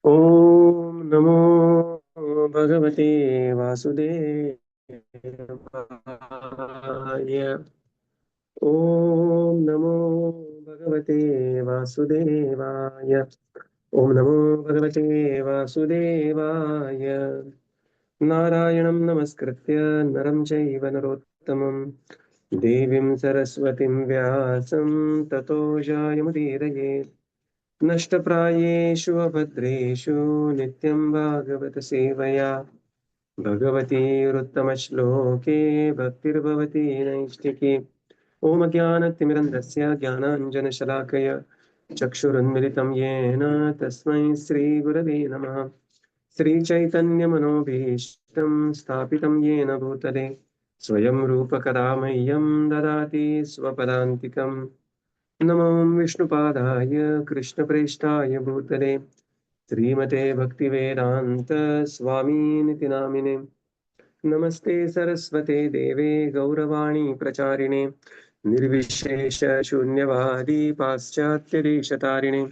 ॐ नमो भगवते वासुदेवाय। ॐ नमो भगवते वासुदेवाय। ॐ नमो भगवते वासुदेवाय। नारायणं नमस्कृत्य नरं चैव नरोत्तमं देवीं सरस्वतीं व्यासं ततो जयमुदीरये। नष्टप्रायेषु अभद्रेषु नित्यं भागवत सेवया भगवतीरुत्तमश्लोके भक्तिर्भवती नैष्टिकी। ॐ ज्ञानतिमिरन्धस्य ज्ञानाञ्जनशलाकया चक्षुरुन्मिलितं येन तस्मै श्रीगुरवे नमः। श्रीचैतन्यमनोभीष्टं स्थापितं येन भूतले स्वयं रूपकदा मह्यं ददाति स्वपदान्तिकम्। नमो विष्णुपादाय कृष्णप्रेष्ठाय भूतले श्रीमते भक्तिवेदान्त स्वामीनिति नामिने। नमस्ते सरस्वते देवे गौरवाणी प्रचारिणे निर्विशेष शून्यवादी पाश्चात्यदेशतारिणे।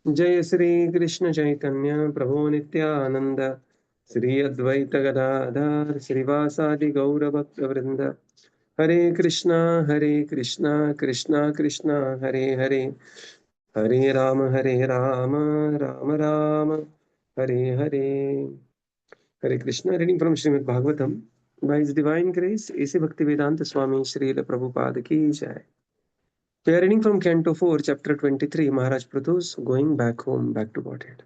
जय श्री कृष्ण चैतन्य प्रभो नित्यानंद श्री अद्वैत गदाधर श्रीवासादि गौरभक्तवृंद। हरे Krishna Krishna Krishna Hare Hare Hare Ram Ram Ram Hare Hare. Hare Krishna, reading from Srimad Bhagavatam. By His divine grace, A.C. Bhaktivedanta Swami Srila Prabhupada ki jai. We are reading from Canto 4, Chapter 23, Maharaj Prathu's Going Back Home, Back to Godhead.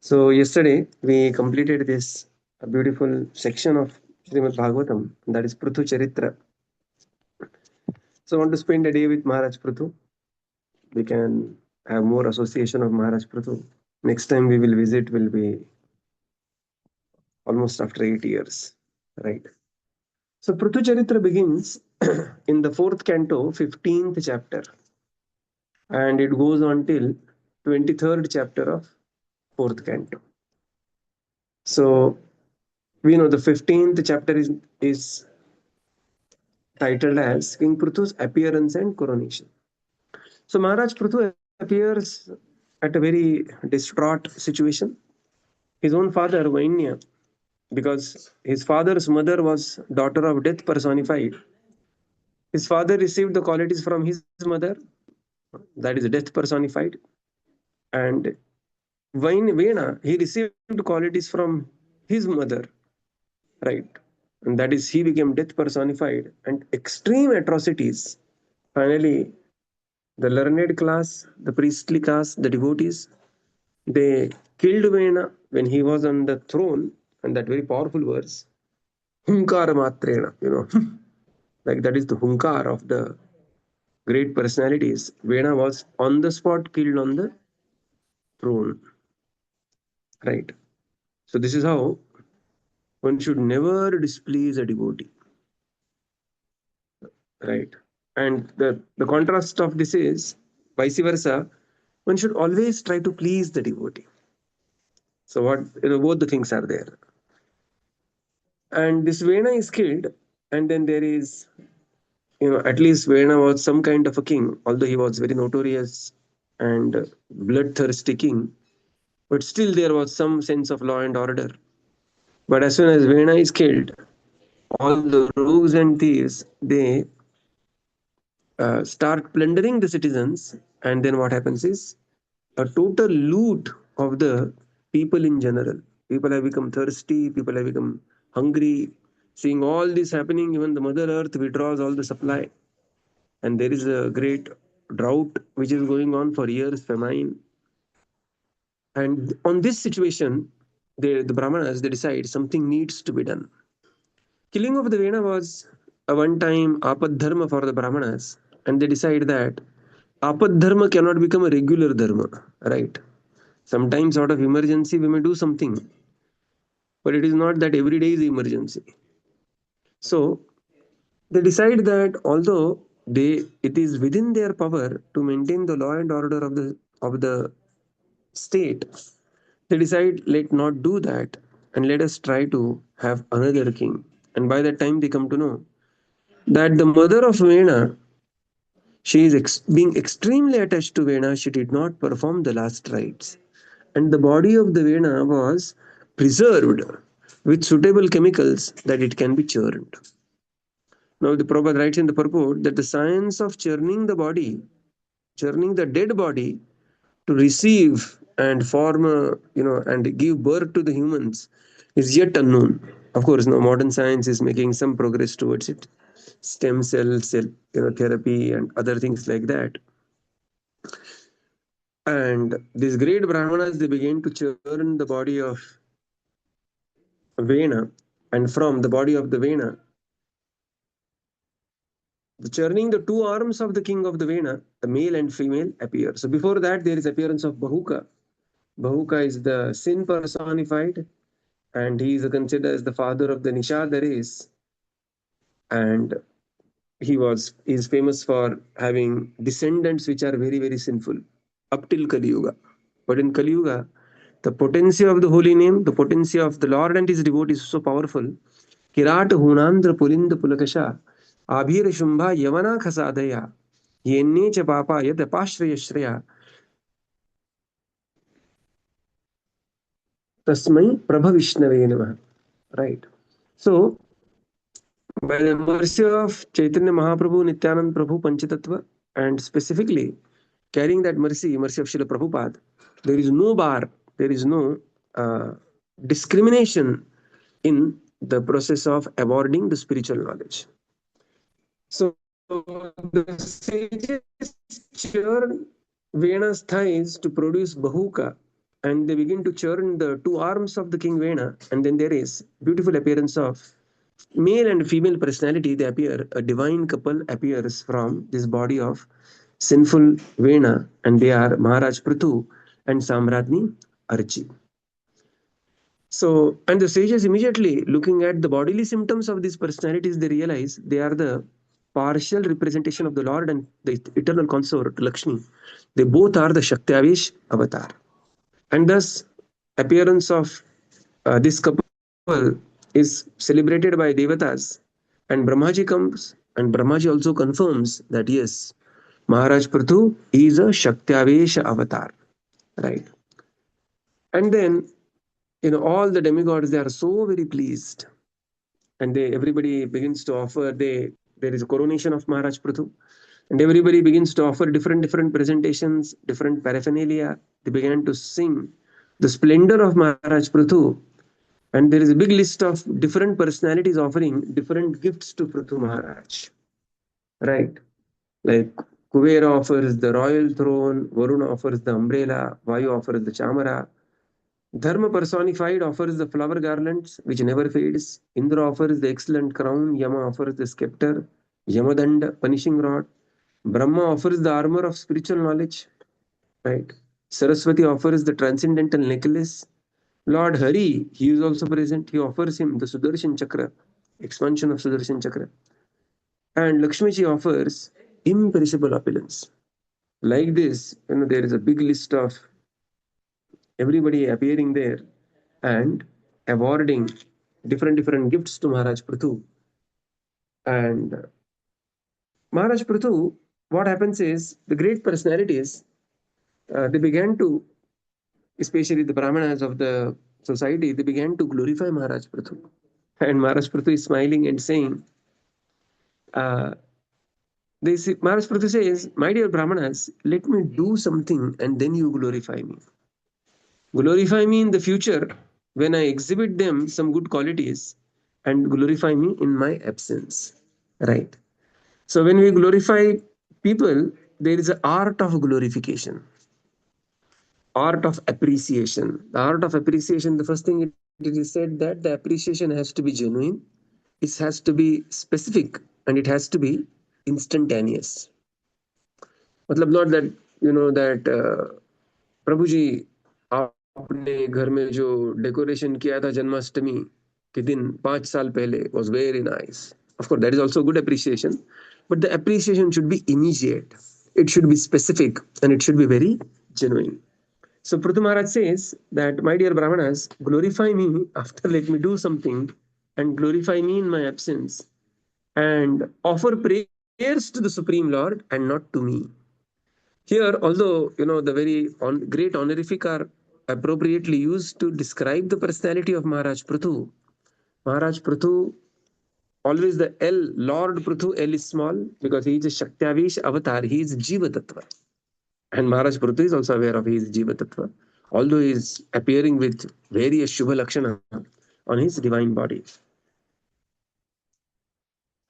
So, yesterday we completed this beautiful section of Srimad Bhagavatam, that is Prathu Charitra. So, I want to spend a day with Maharaj Prathu. We can have more association of Maharaj Prathu. Next time we will visit will be almost after 8 years, right? So Prithu Charitra begins in the fourth canto, 15th chapter, and it goes on till 23rd chapter of fourth canto. So we know the 15th chapter is titled as King Prithu's appearance and coronation. So Maharaj Prithu appears at a very distraught situation. His own father, Vainya, because his father's mother was daughter of death personified. His father received the qualities from his mother, that is death personified, and Vena, he received qualities from his mother, right? And that is, he became death personified and extreme atrocities. Finally, the learned class, the priestly class, the devotees, they killed Vena when he was on the throne, and that very powerful verse, Hunkara Matrena, like that is the Hunkar of the great personalities. Vena was on the spot killed on the throne, right? So this is how one should never displease a devotee, right? And the contrast of this is vice versa. One should always try to please the devotee. So what, both the things are there. And this Vena is killed, and then there is, at least Vena was some kind of a king, although he was very notorious and bloodthirsty king. But still, there was some sense of law and order. But as soon as Vena is killed, all the rogues and thieves, they start plundering the citizens, and then what happens is a total loot of the people in general. People have become thirsty, people have become hungry. Seeing all this happening, even the Mother Earth withdraws all the supply, and there is a great drought which is going on for years, famine. And on this situation, the Brahmanas, they decide something needs to be done. Killing of the Vena was a one-time apad dharma for the Brahmanas, and they decide that apad dharma cannot become a regular dharma, right? Sometimes out of emergency we may do something, but it is not that every day is emergency. So they decide that although it is within their power to maintain the law and order of the state, they decide let not do that, and let us try to have another king. And by that time they come to know that the mother of Vena, she is being extremely attached to Vena. She did not perform the last rites. and the body of the Vena was preserved with suitable chemicals that it can be churned. Now, the Prabhupada writes in the purport that the science of churning the body, churning the dead body to receive and form, and give birth to the humans is yet unknown. Of course, now modern science is making some progress towards it. Stem cell therapy and other things like that. And these great Brahmanas, they began to churn the body of Vena, and from the body of the Vena, the churning the two arms of the king of the Vena, the male and female, appear. So before that, there is appearance of Bahuka. Bahuka is the sin personified, and he is considered as the father of the Nishada race. And he is famous for having descendants which are very, very sinful up till Kali Yuga. But in Kali Yuga, the potency of the holy name, the potency of the Lord and his devotees is so powerful. Kirat Hunandra Pulinda Pulakasha, Abhir Shumbha Yavana Khasadaya, Yenne cha Papa Yad Apashraya Shreya, Tasmai Prabha Vishnave Namaha. Right. So, by the mercy of Chaitanya Mahaprabhu, Nityanand Prabhu, Panchatattva, and specifically carrying that mercy of Srila Prabhupada, there is no bar, there is no discrimination in the process of awarding the spiritual knowledge. So the sages churn Vena's thighs to produce Bahuka, and they begin to churn the two arms of the king Vena, and then there is beautiful appearance of male and female personality. They appear, a divine couple appears from this body of sinful Vena, and they are Maharaj Prithu and Samradni Archi. So, and the sages immediately looking at the bodily symptoms of these personalities, they realize they are the partial representation of the Lord and the eternal consort, Lakshmi. They both are the Shaktiavesh avatar. And thus, appearance of this couple is celebrated by Devatas. And Brahmaji comes, and Brahmaji also confirms that yes, Maharaj Prithu is a Shaktiavesh avatar. Right. And then, all the demigods, they are so very pleased. And everybody begins to offer, there is a coronation of Maharaj Prithu. And everybody begins to offer different presentations, different paraphernalia. They began to sing the splendor of Maharaj Prithu. And there is a big list of different personalities offering different gifts to Prithu Maharaj. Right? Like Kuvera offers the royal throne, Varuna offers the umbrella, Vayu offers the chamara, Dharma personified offers the flower garlands which never fades, Indra offers the excellent crown, Yama offers the scepter, Yamadanda, punishing rod, Brahma offers the armor of spiritual knowledge, right? Saraswati offers the transcendental necklace. Lord Hari, he is also present. He offers him the Sudarshan Chakra, expansion of Sudarshan Chakra. And Lakshmiji offers imperishable opulence. Like this, there is a big list of everybody appearing there and awarding different gifts to Maharaj Prithu. And Maharaj Prithu, what happens is the great personalities, they began to, especially the Brahmanas of the society, they began to glorify Maharaj Prithu. And Maharaj Prithu is smiling and saying, Maharaj Prithu says, my dear Brahmanas, let me do something and then you glorify me. Glorify me in the future when I exhibit them some good qualities, and glorify me in my absence. Right. So when we glorify people, there is an art of glorification, art of appreciation. The art of appreciation, the first thing it is said that the appreciation has to be genuine, it has to be specific, and it has to be instantaneous. मतलब not that that प्रभु जी आपने घर में जो decoration किया था जन्माष्टमी के दिन 5 साल पहले was very nice. Of course, that is also good appreciation, but the appreciation should be immediate. It should be specific and it should be very genuine. So Prithu Maharaj says that, my dear Brahmanas, glorify me after let me do something, and glorify me in my absence, and offer prayers to the Supreme Lord and not to me. Here, although the very great honorific are appropriately used to describe the personality of Maharaj Prithu. Maharaj Prithu, always the L, Lord Prithu, L is small because he is a Shaktiavish avatar, he is Jiva Tattva. And Maharaj Prithu is also aware of his Jiva Tattva, although he is appearing with various Shubha Lakshana on his divine body.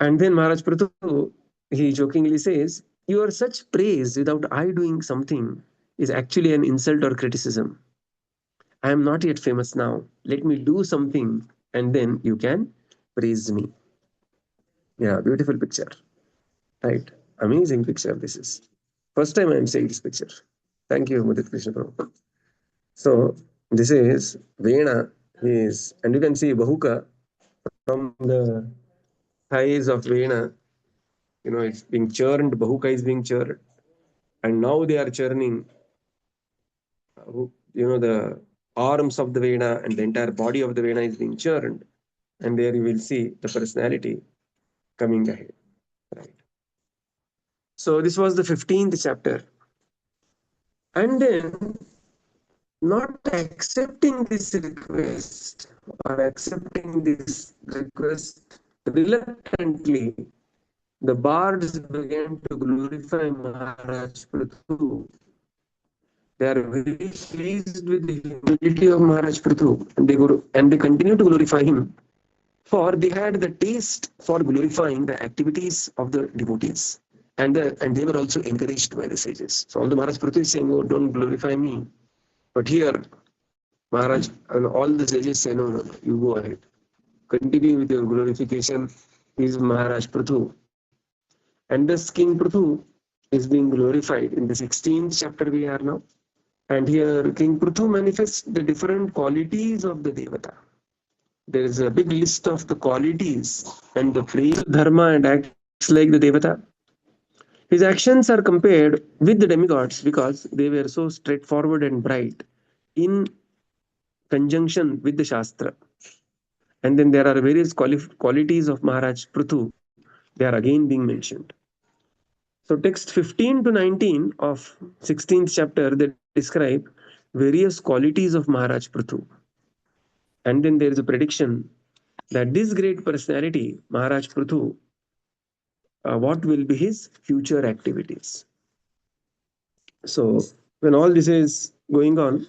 And then Maharaj Prithu, he jokingly says, "You are such praise without I doing something is actually an insult or criticism. I am not yet famous now. Let me do something and then you can praise me." Yeah, beautiful picture. Right. Amazing picture this is. First time I am seeing this picture. Thank you, Mudit Krishna Prabhu. So this is Vena is, and you can see Bahuka from the thighs of Vena. It's being churned. Bahuka is being churned, and now they are churning. The arms of the Vena and the entire body of the Vena is being churned, and there you will see the personality coming ahead. Right. So this was the 15th chapter, and then not accepting this request or accepting this request reluctantly, the bards began to glorify Maharaj Prithu. They are very pleased with the humility of Maharaj Prithu, and they continue to glorify him, for they had the taste for glorifying the activities of the devotees. And they were also encouraged by the sages. So although Maharaj Prithu is saying, "Oh, don't glorify me," but here Maharaj and all the sages say, "No, no, no, you go ahead. Continue with your glorification." Is Maharaj Prithu. And thus King Prithu is being glorified. In the 16th chapter we are now. And here King Prithu manifests the different qualities of the Devata. There is a big list of the qualities and the praise dharma and acts like the Devata. His actions are compared with the demigods because they were so straightforward and bright in conjunction with the Shastra. And then there are various qualities of Maharaj Prithu. They are again being mentioned. So text 15 to 19 of 16th chapter, they describe various qualities of Maharaj Prithu. And then there is a prediction that this great personality, Maharaj Prithu, what will be his future activities. So when all this is going on,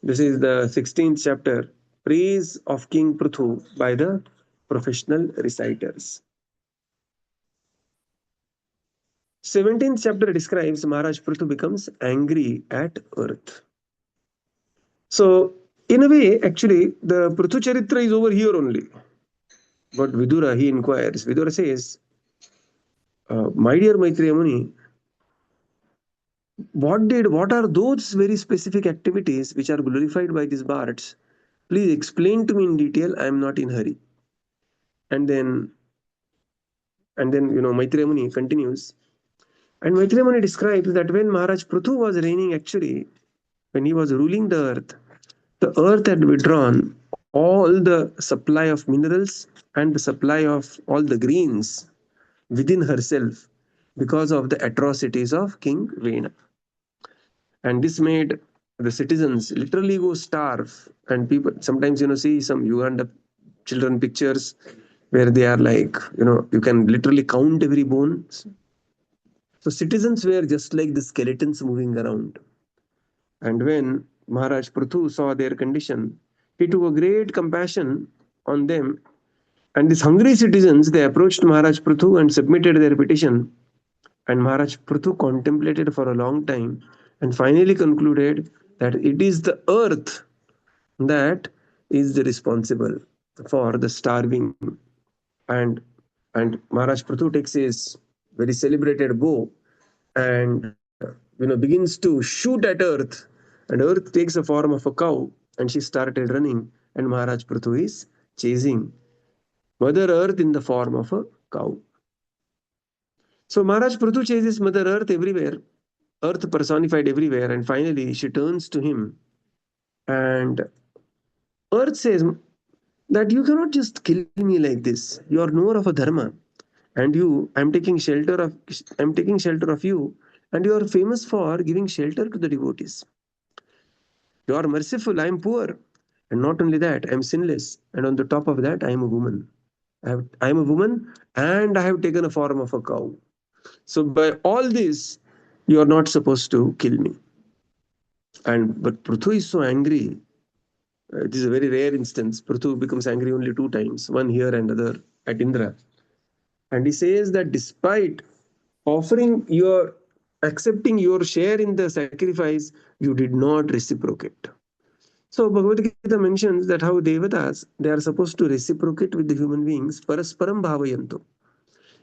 this is the 16th chapter, praise of King Prithu by the professional reciters. 17th chapter describes Maharaj Prithu becomes angry at earth. So, in a way, actually, the Prithu Charitra is over here only. But Vidura, he inquires. Vidura says, "My dear Maitreya Muni, what are those very specific activities which are glorified by these bards? Please explain to me in detail. I am not in hurry." And then, Maitreya Muni continues. And Maitreya Muni describes that when Maharaj Prithu was reigning, actually, when he was ruling the earth had withdrawn all the supply of minerals and the supply of all the greens within herself because of the atrocities of King Vena. And this made the citizens literally go starve. And people sometimes, see some Uganda children pictures where they are like, you can literally count every bone. So citizens were just like the skeletons moving around. And when Maharaj Prithu saw their condition, he took a great compassion on them. And these hungry citizens, they approached Maharaj Prithu and submitted their petition. And Maharaj Prithu contemplated for a long time and finally concluded that it is the earth that is the responsible for the starving. And Maharaj Prithu takes his very celebrated bow and begins to shoot at earth, and earth takes the form of a cow and she started running, and Maharaj Prithu is chasing Mother Earth in the form of a cow. So Maharaj Prithu chases Mother Earth everywhere, earth personified everywhere, and finally she turns to him, and earth says that you cannot just kill me like this. You are knower of a dharma, and I'm taking shelter of you, and you are famous for giving shelter to the devotees. You are merciful, I am poor. And not only that, I am sinless. And on the top of that, I am a woman. I am a woman and I have taken a form of a cow. So by all this, you are not supposed to kill me. And but Prithu is so angry. It is a very rare instance. Prithu becomes angry only two times, one here and other at Indra. And he says that despite offering your accepting your share in the sacrifice, you did not reciprocate. So Bhagavad Gita mentions that how devatas they are supposed to reciprocate with the human beings. Parasparam bhavayanto.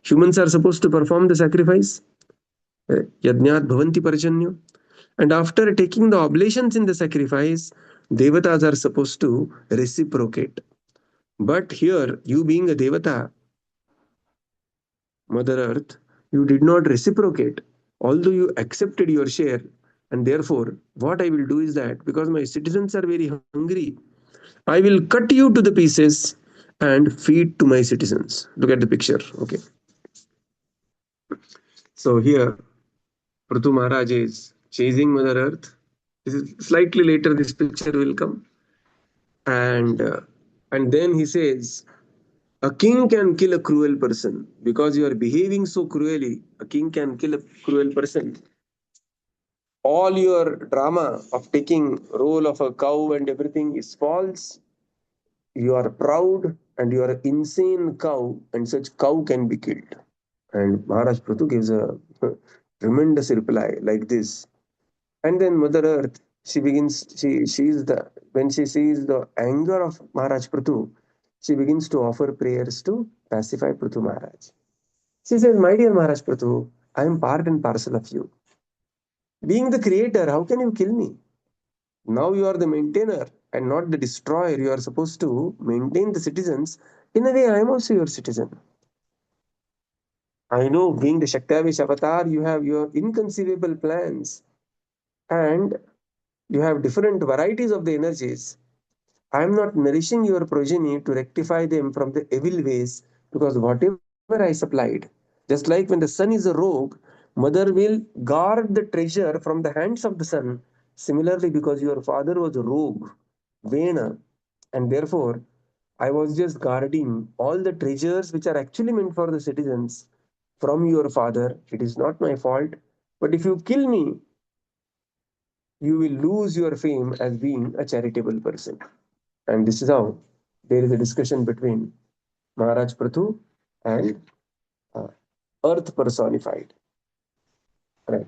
Humans are supposed to perform the sacrifice. Yajnat bhavanti parjanyo. And after taking the oblations in the sacrifice, devatas are supposed to reciprocate. But here, you being a devata, Mother Earth, you did not reciprocate, although you accepted your share. And therefore, what I will do is that because my citizens are very hungry, I will cut you to the pieces and feed to my citizens. Look at the picture. Okay. So here, Prithu Maharaj is chasing Mother Earth. This is slightly later, this picture will come. And, uh, and then he says, a king can kill a cruel person because you are behaving so cruelly. A king can kill a cruel person. All your drama of taking role of a cow and everything is false. You are proud and you are an insane cow, and such cow can be killed. And Maharaj Prithu gives a tremendous reply like this. And then Mother Earth, she is the, when she sees the anger of Maharaj Prithu, she begins to offer prayers to pacify Prithu Maharaj. She says, my dear Maharaj Prithu, I am part and parcel of you. Being the creator, how can you kill me? Now you are the maintainer and not the destroyer. You are supposed to maintain the citizens. In a way, I am also your citizen. I know, being the Shaktavish avatar, you have your inconceivable plans and you have different varieties of the energies. I am not nourishing your progeny to rectify them from the evil ways because whatever I supplied, just like when the sun is a rogue, mother will guard the treasure from the hands of the son. Similarly, because your father was a rogue, Vena, and therefore I was just guarding all the treasures which are actually meant for the citizens from your father. It is not my fault. But if you kill me, you will lose your fame as being a charitable person. And this is how there is a discussion between Maharaj Prathu and uh, Earth personified. Right.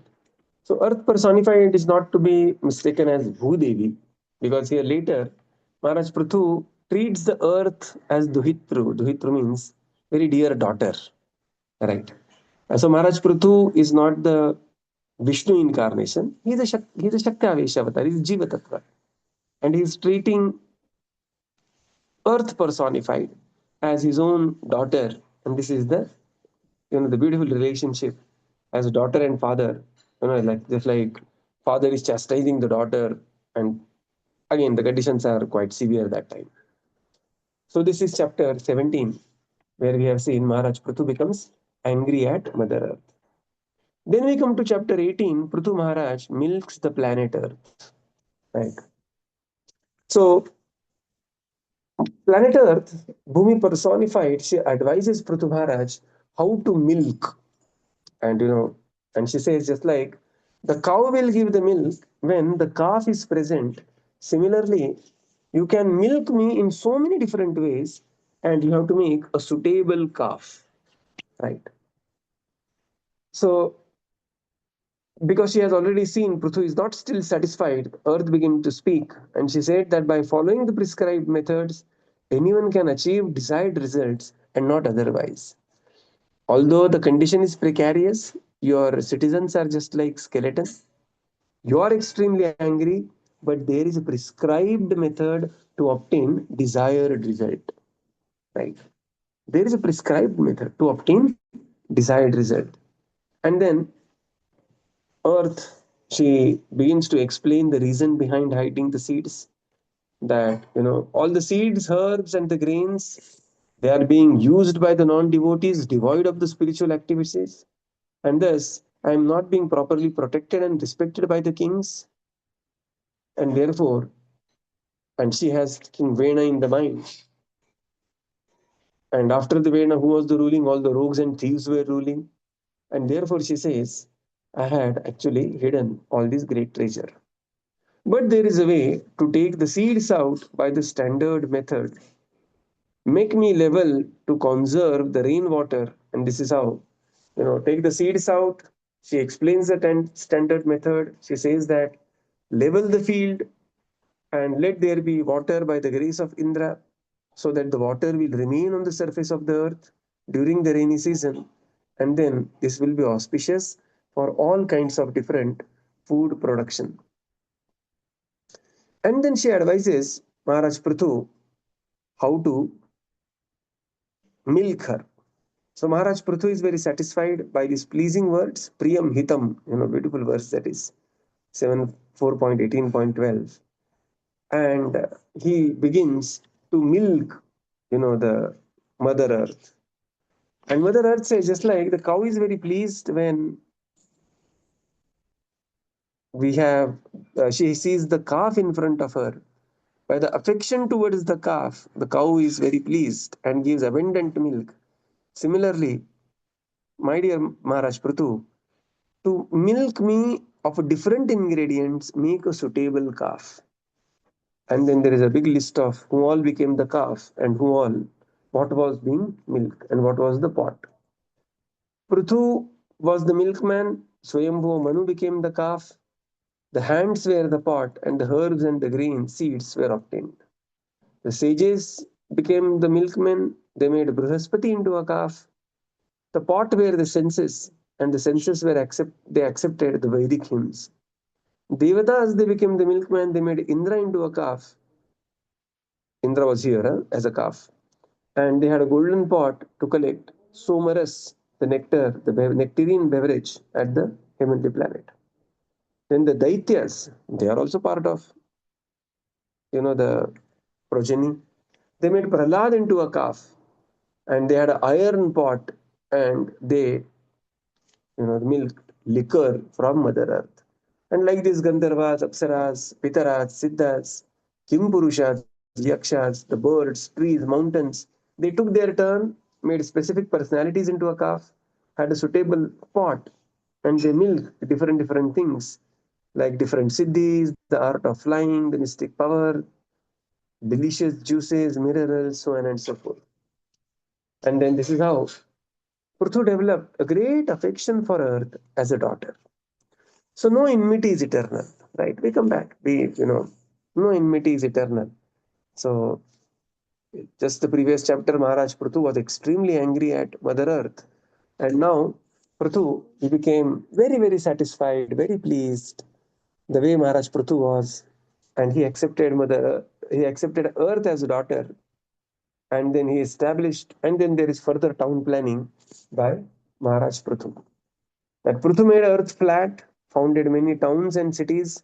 So Earth personified is not to be mistaken as Bhudevi, because here later Maharaj Prathu treats the earth as Duhitru. Duhitru means very dear daughter. Right. So Maharaj Prathu is not the Vishnu incarnation. He's a Shakti avatar. He's Jiva Tattva. And he's treating Earth personified as his own daughter. And this is the the beautiful relationship as a daughter and father. Like just like father is chastising the daughter, and again the conditions are quite severe that time. So this is chapter 17, where we have seen Maharaj Prithu becomes angry at Mother Earth. Then we come to chapter 18. Prithu Maharaj milks the planet Earth. Right. So planet Earth, Bhumi personified, she advises Prithu Maharaj how to milk. And and she says just like the cow will give the milk when the calf is present. Similarly, you can milk me in so many different ways, and you have to make a suitable calf, right? So because she has already seen Prithu is not still satisfied, Earth began to speak, and she said that by following the prescribed methods, anyone can achieve desired results and not otherwise. Although the condition is precarious, your citizens are just like skeletons. You are extremely angry, but there is a prescribed method to obtain desired result. Right? There is a prescribed method to obtain desired result. And then Earth, she begins to explain the reason behind hiding the seeds. That all the seeds, herbs, and the grains, they are being used by the non-devotees, devoid of the spiritual activities, and thus I am not being properly protected and respected by the kings. and therefore, and she has King Vena in the mind. And after the Vena, who was the ruling? All the rogues and thieves were ruling. And therefore, she says, I had actually hidden all this great treasure. But there is a way to take the seeds out by the standard method. Make me level to conserve the rainwater. And this is how, take the seeds out. She explains the standard method. She says that level the field and let there be water by the grace of Indra, so that the water will remain on the surface of the earth during the rainy season. And then this will be auspicious for all kinds of different food production. And then she advises Maharaj Prithu how to milk her. So Maharaj Prithu is very satisfied by these pleasing words, Priyam Hitam, beautiful verse that is 7 4.18.12. And he begins to milk, the Mother Earth. And Mother Earth says, just like the cow is very pleased when she sees the calf in front of her. By the affection towards the calf, the cow is very pleased and gives abundant milk. Similarly, my dear Maharaj Prithu, to milk me of different ingredients, make a suitable calf. And then there is a big list of who all became the calf and what was being milked and what was the pot. Prithu was the milkman, Swayambhu Manu became the calf, the hands were the pot, and the herbs and the grain seeds were obtained. The sages became the milkmen, they made Brihaspati into a calf. The pot were the senses, and the senses they accepted the Vedic hymns. Devatas, they became the milkman, they made Indra into a calf. Indra was here as a calf. And they had a golden pot to collect somaras, the nectar, the nectarine beverage at the heavenly planet. Then the Daityas, they are also part of, the progeny. They made Prahlad into a calf and they had an iron pot and they, milked liquor from Mother Earth. And like these Gandharvas, Apsaras, Pitaras, Siddhas, Kimpurushas, Yakshas, the birds, trees, mountains, they took their turn, made specific personalities into a calf, had a suitable pot, and they milked different things like different siddhis, the art of flying, the mystic power, delicious juices, minerals, so on and so forth. And then this is how Prithu developed a great affection for Earth as a daughter. So no enmity is eternal, right? We come back. No enmity is eternal. So just the previous chapter, Maharaj Prithu was extremely angry at Mother Earth. And now Prithu, he became very satisfied, very pleased the way Maharaj Prithu was. And he accepted Earth as a daughter. And then he established, and then there is further town planning by Maharaj Prithu. That Prithu made earth flat, founded many towns and cities,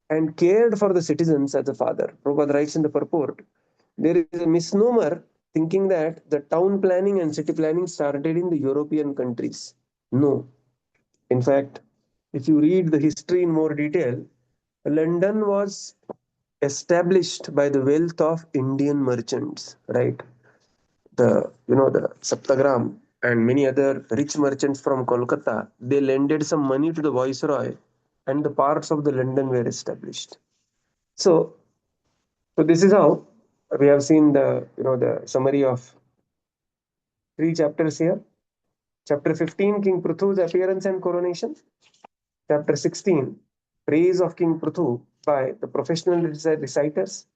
and cared for the citizens as a father. Prabhupada writes in the purport, there is a misnomer thinking that the town planning and city planning started in the European countries. No. In fact, if you read the history in more detail, London was established by the wealth of Indian merchants, right? The Saptagram and many other rich merchants from Kolkata, they lended some money to the viceroy, and the parts of the London were established. So, so this is how we have seen the summary of three chapters here. Chapter 15, King Pruthu's appearance and coronation. Chapter 16, praise of King Pruthu by the professional reciters.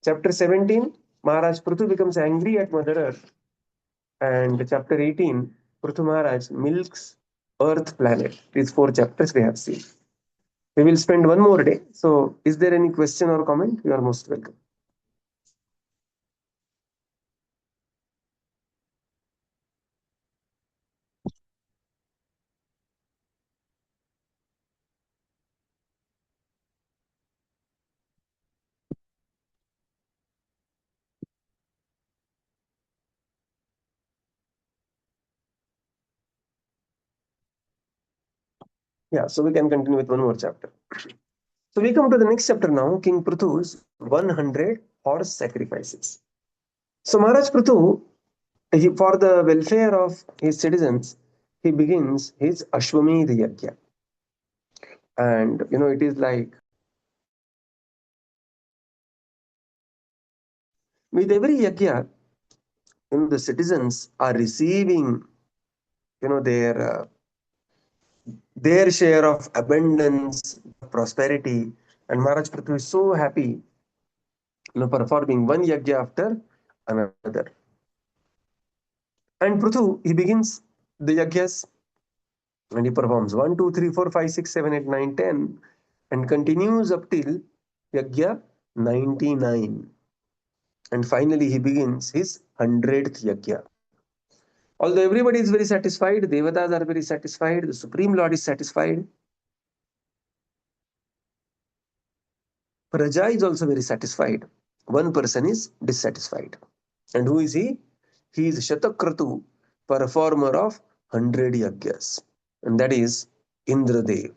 Chapter 17, Maharaj Pruthu becomes angry at Mother Earth. And chapter 18, Prithu Maharaj milks Earth planet. These four chapters we have seen. We will spend one more day. So, is there any question or comment? You are most welcome. Yeah, so we can continue with one more chapter. So we come to the next chapter now, King Prithu's 100 horse sacrifices. So Maharaj Prithu, for the welfare of his citizens, he begins his Ashwamedh Yajna. And it is like with every yajna, the citizens are receiving, their share of abundance, prosperity, and Maharaj Prithu is so happy, performing one yajna after another. And Prithu, he begins the yajnas and he performs 1, 2, 3, 4, 5, 6, 7, 8, 9, 10, and continues up till yajna 99. And finally, he begins his 100th yajna. Although everybody is very satisfied, Devatas are very satisfied, the Supreme Lord is satisfied, Praja is also very satisfied. One person is dissatisfied. And who is he? He is Shatakratu, performer of 100 yajnas. And that is Indradev.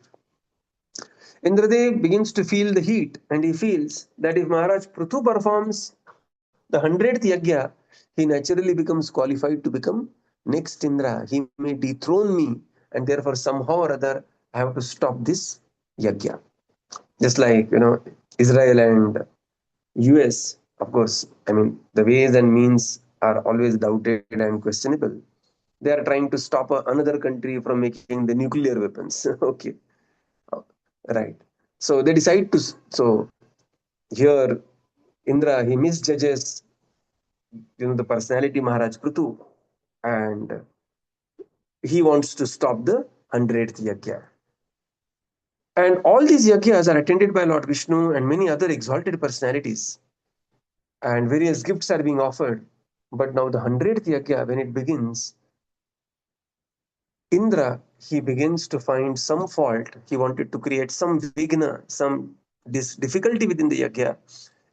Indradev begins to feel the heat and he feels that if Maharaj Prithu performs the 100th yajna, he naturally becomes qualified to become next Indra. He may dethrone me and therefore somehow or other I have to stop this yajna. Just like, Israel and US, of course, I mean, the ways and means are always doubted and questionable. They are trying to stop another country from making the nuclear weapons. Okay, right. So they decide to. So here, Indra he misjudges, the personality Maharaj Prithu, and he wants to stop the 100th yajna. And all these yajnas are attended by Lord Vishnu and many other exalted personalities, and various gifts are being offered. But now the 100th yajna, when it begins, Indra, he begins to find some fault. He wanted to create some vigna, some difficulty within the yajna.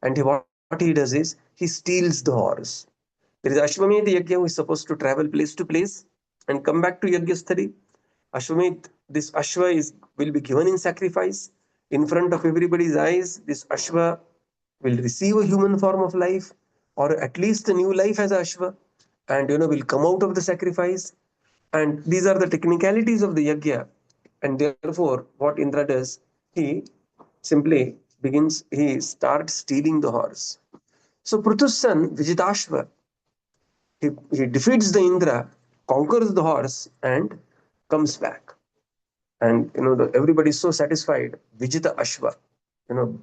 And what he does is, he steals the horse. There is Ashwamedh yajna who is supposed to travel place to place and come back to Yajnasthali. Ashwamedh, this Ashwa will be given in sacrifice. In front of everybody's eyes, this Ashwa will receive a human form of life, or at least a new life as Ashwa, and will come out of the sacrifice. And these are the technicalities of the yajna. And therefore, what Indra does, he simply he starts stealing the horse. So Prithu's son, Vijitashva, he defeats the Indra, conquers the horse, and comes back. And everybody is so satisfied. Vijita Ashva. You know,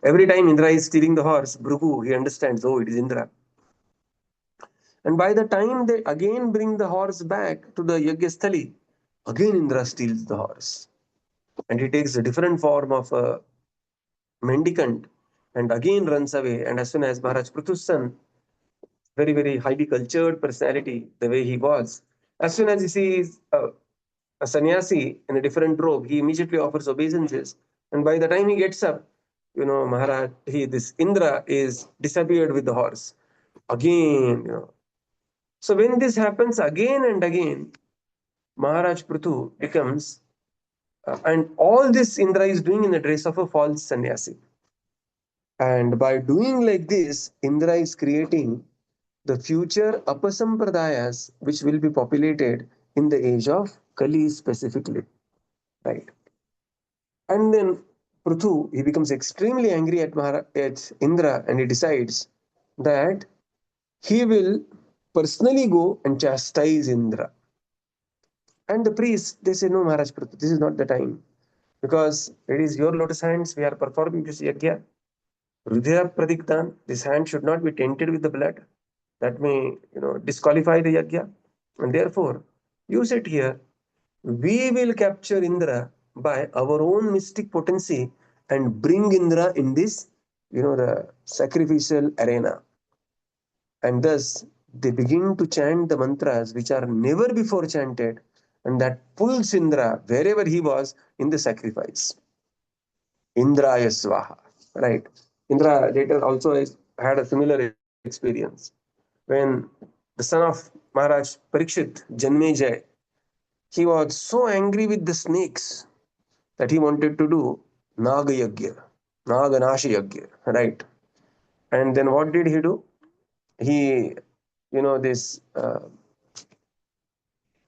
every time Indra is stealing the horse, Bhrigu, he understands, oh, it is Indra. And by the time they again bring the horse back to the Yajnasthali, again Indra steals the horse. And he takes a different form of a mendicant and again runs away. And as soon as Maharaj Prithu's son, very, very highly cultured personality, the way he was, as soon as he sees a sannyasi in a different robe, he immediately offers obeisances. And by the time he gets up, Maharaj, this Indra is disappeared with the horse. Again, So when this happens again and again, Maharaj Prithu becomes, and all this Indra is doing in the dress of a false sannyasi. And by doing like this, Indra is creating the future Apasampradayas which will be populated in the age of Kali specifically. Right. And then Prithu, he becomes extremely angry at Indra and he decides that he will personally go and chastise Indra. And the priests, they say, no, Maharaj Prithu, this is not the time. Because it is your lotus hands, we are performing this yajna. Rudhira Pradigdan, this hand should not be tainted with the blood. That may, disqualify the yajna. And therefore, you sit here, we will capture Indra by our own mystic potency and bring Indra in this, the sacrificial arena. And thus, they begin to chant the mantras which are never before chanted, and that pulls Indra wherever he was in the sacrifice. Indraya Swaha. Right. Indra later also had a similar experience. When the son of Maharaj Parikshit, Janmejay, he was so angry with the snakes that he wanted to do Naga Yagya, Naganashi Yagya, right? And then what did he do? He, this,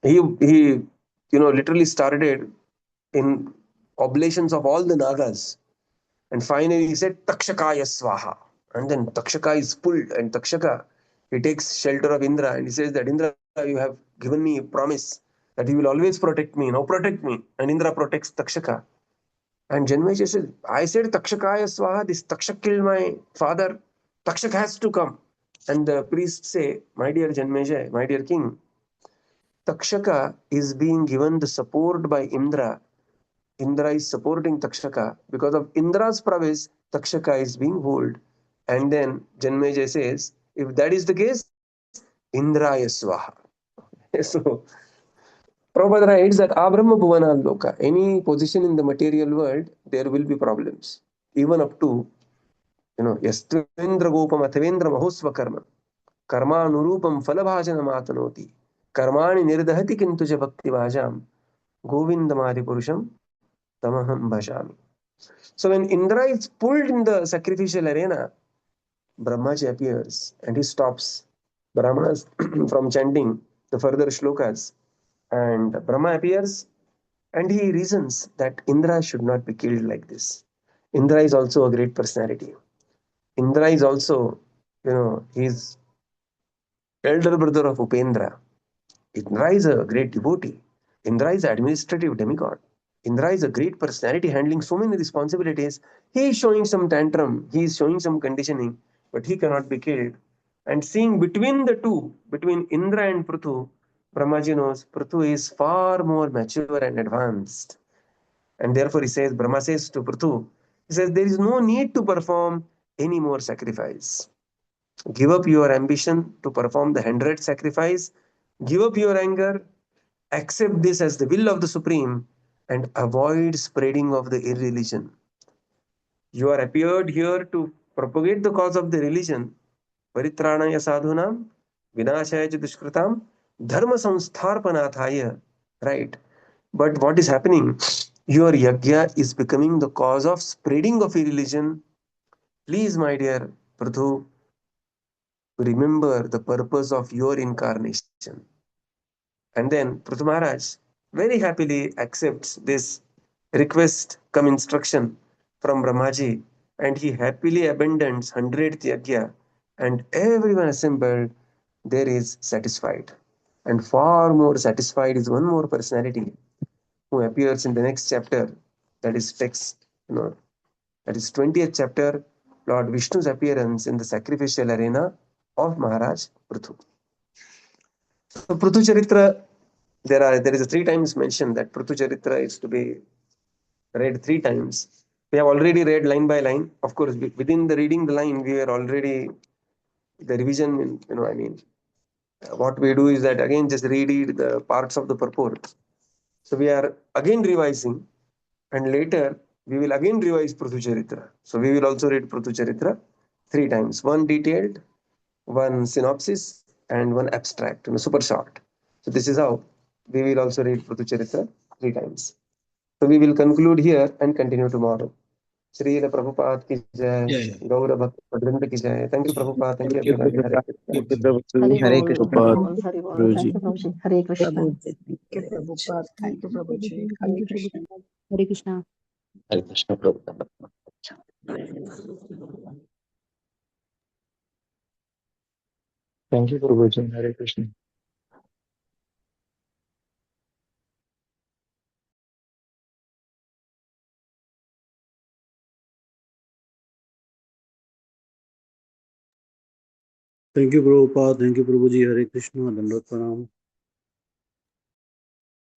he, literally started in oblations of all the Nagas. And finally he said, Takshakaya Swaha. And then Takshaka is pulled, and Takshaka, he takes shelter of Indra, and he says that Indra, you have given me a promise that you will always protect me. Now protect me. And Indra protects Takshaka. And Janmeja says, I said Takshakaya Swaha, this Takshak killed my father. Takshak has to come. And the priests say, my dear Janmeja, my dear king, Takshaka is being given the support by Indra. Indra is supporting Takshaka. Because of Indra's prowess, Takshaka is being ruled. And then Janmeja says, if that is the case, Indraya Swaha. So Prabhupada writes that Abrahma Bhuvana Loka, any position in the material world, there will be problems. Even up to, Yastvendra Gopam Athavendra Mahosva Karma, Karma Nurupam Falabhajana Matanoti, Karmani Nirdahati Kintuja Bhakti Vajam, Govindamadi Purusham, Tamaham Bhajami. So when Indra is pulled in the sacrificial arena, Brahmaji appears and he stops Brahmanas from chanting the further shlokas. And Brahma appears and he reasons that Indra should not be killed like this. Indra is also a great personality. Indra is also, he's elder brother of Upendra. Indra is a great devotee. Indra is an administrative demigod. Indra is a great personality handling so many responsibilities. He is showing some tantrum, he is showing some conditioning, but he cannot be killed. And seeing between the two, between Indra and Prithu, Brahmaji knows Prithu is far more mature and advanced. And therefore he says, Brahma says to Prithu, he says, there is no need to perform any more sacrifice. Give up your ambition to perform the 100th sacrifice. Give up your anger. Accept this as the will of the Supreme and avoid spreading of the irreligion. You are appeared here to propagate the cause of the religion. Paritranaya sadhunam, vinashaya dushkritam, dharma samstharpanathaya. Right. But what is happening? Your yajna is becoming the cause of spreading of irreligion. Please, my dear Prithu, remember the purpose of your incarnation. And then Prithu Maharaj very happily accepts this request come instruction from Brahmaji, and he happily abandons 100th yajna, and everyone assembled there is satisfied. And far more satisfied is one more personality who appears in the next chapter, that is text, that is 20th chapter, Lord Vishnu's appearance in the sacrificial arena of Maharaj Prithu. So Prithu Charitra, there is a 3 times mentioned that Prithu Charitra is to be read 3 times. We have already read line by line. Of course, within the reading the line, we are already the revision. What we do is that again just read the parts of the purport. So we are again revising, and later we will again revise Prithu Charitra. So we will also read Prithu Charitra 3 times. One detailed, one synopsis, and one abstract, super short. So this is how we will also read Prithu Charitra 3 times. So we will conclude here and continue tomorrow. Srila Prabhupada ki jai, Gaura Bhakti Padrinda ki jai. Thank you, Prabhupada. Thank you, everybody. Hare Krishna. Hare Krishna. Hari Bol, Guruji. thank you, Prabhuji. Hare Krishna. Prabhupada. Thank you, Prabhuji. Hare Krishna. Hare Krishna. Hare Krishna Prabhupada. Thank you, Guruji. Hare Krishna. Thank you, Prabhupada. Thank you, Prabhuji. Hare Krishna. Dandot Pranam.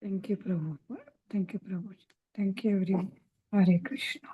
Thank you, Prabhupada. Thank you, Prabhuji. Thank you, everyone. Hare Krishna.